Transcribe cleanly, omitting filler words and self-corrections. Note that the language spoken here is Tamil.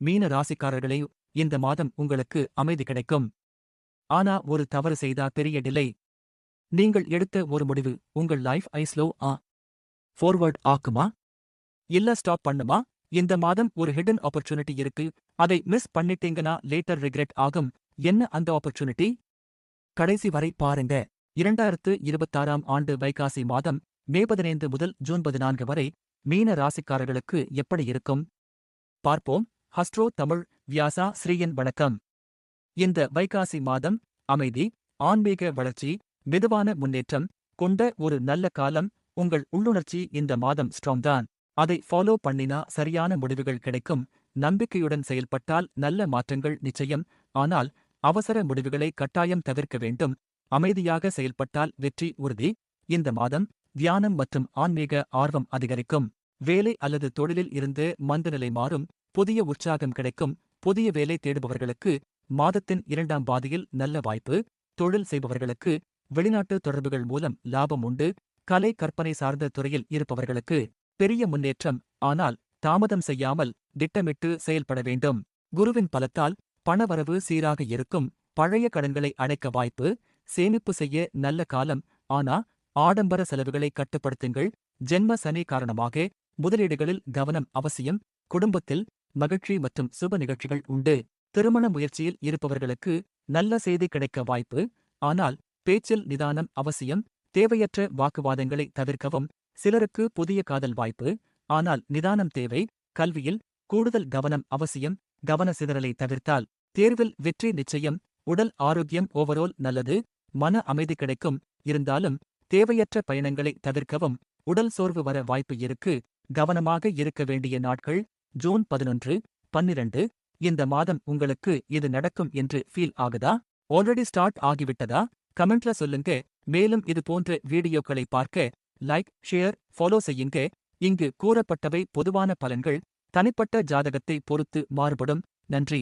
மீன ராசிக்காரர்களே, இந்த மாதம் உங்களுக்கு அமைதி கிடைக்கும். ஆனா ஒரு தவறு செய்தா பெரிய டிலே. நீங்கள் எடுத்த ஒரு முடிவு உங்கள் லைஃப் ஐ ஸ்லோ ஃபார்வர்ட் ஆக்குமா? இல்ல ஸ்டாப் பண்ணுமா? இந்த மாதம் ஒரு ஹிடன் ஆப்பர்ச்சுனிட்டி இருக்கு. அதை மிஸ் பண்ணிட்டீங்கன்னா லேட்டர் ரிக்ரெட் ஆகும். என்ன அந்த ஆப்பர்ச்சுனிட்டி? கடைசி வரை பாருங்க. 2026ஆம் ஆண்டு வைகாசி மாதம் மே 15 முதல் ஜூன் 14 வரை மீன ராசிக்காரர்களுக்கு எப்படி இருக்கும்? பார்ப்போம். ஹஸ்ட்ரோ தமிழ் வியாசா ஸ்ரீயன் வணக்கம். இந்த வைகாசி மாதம் அமைதி, ஆன்மீக வளர்ச்சி, மெதுவான முன்னேற்றம் கொண்ட ஒரு நல்ல காலம். உங்கள் உள்ளுணர்ச்சி இந்த மாதம் ஸ்ட்ராங் தான். அதை ஃபாலோ பண்ணினா சரியான முடிவுகள் கிடைக்கும். நம்பிக்கையுடன் செயல்பட்டால் நல்ல மாற்றங்கள் நிச்சயம். ஆனால் அவசர முடிவுகளை கட்டாயம் தவிர்க்க வேண்டும். அமைதியாக செயல்பட்டால் வெற்றி உறுதி. இந்த மாதம் தியானம் மற்றும் ஆன்மீக ஆர்வம் அதிகரிக்கும். வேலை அல்லது தொழிலில் இருந்து மந்தநிலை மாறும். புதிய உற்சாகம் கிடைக்கும். புதிய வேலை தேடுபவர்களுக்கு மாதத்தின் 2ஆம் பாதியில் நல்ல வாய்ப்பு. தொழில் செய்பவர்களுக்கு வெளிநாட்டு தொடர்புகள் மூலம் லாபம் உண்டு. கலை கற்பனை சார்ந்த துறையில் இருப்பவர்களுக்கு பெரிய முன்னேற்றம். ஆனால் தாமதம் செய்யாமல் திட்டமிட்டு செயல்பட வேண்டும். குருவின் பலத்தால் பணவரவு சீராக இருக்கும். பழைய கடன்களை அடைக்க வாய்ப்பு. சேமிப்பு செய்ய நல்ல காலம். ஆனா ஆடம்பர செலவுகளை கட்டுப்படுத்துங்கள். ஜென்ம சனி காரணமாக முதலீடுகளில் கவனம் அவசியம். குடும்பத்தில் மகிழ்ச்சி மற்றும் சுப நிகழ்ச்சிகள் உண்டு. திருமண முயற்சியில் இருப்பவர்களுக்கு நல்ல செய்தி கிடைக்க வாய்ப்பு. ஆனால் பேச்சில் நிதானம் அவசியம். தேவையற்ற வாக்குவாதங்களை தவிர்க்கவும். சிலருக்கு புதிய காதல் வாய்ப்பு. ஆனால் நிதானம் தேவை. கல்வியில் கூடுதல் கவனம் அவசியம். கவன சிதறலை தவிர்த்தால் தேர்வில் வெற்றி நிச்சயம். உடல் ஆரோக்கியம் ஓவரோல் நல்லது. மன அமைதி கிடைக்கும். இருந்தாலும் தேவையற்ற பயணங்களை தவிர்க்கவும். உடல் சோர்வு வர வாய்ப்பு இருக்கு. கவனமாக இருக்க வேண்டிய நாட்கள் ஜூன் 11, 12. இந்த மாதம் உங்களுக்கு இது நடக்கும் என்று ஃபீல் ஆகுதா? ஆல்ரெடி ஸ்டார்ட் ஆகிவிட்டதா? கமெண்ட்ல சொல்லுங்க. மேலும் இது போன்ற வீடியோக்களை பார்க்க லைக், ஷேர், ஃபாலோ செய்யுங்க. இங்கு கூறப்பட்டவை பொதுவான பலன்கள். தனிப்பட்ட ஜாதகத்தை பொறுத்து மாறுபடும். நன்றி.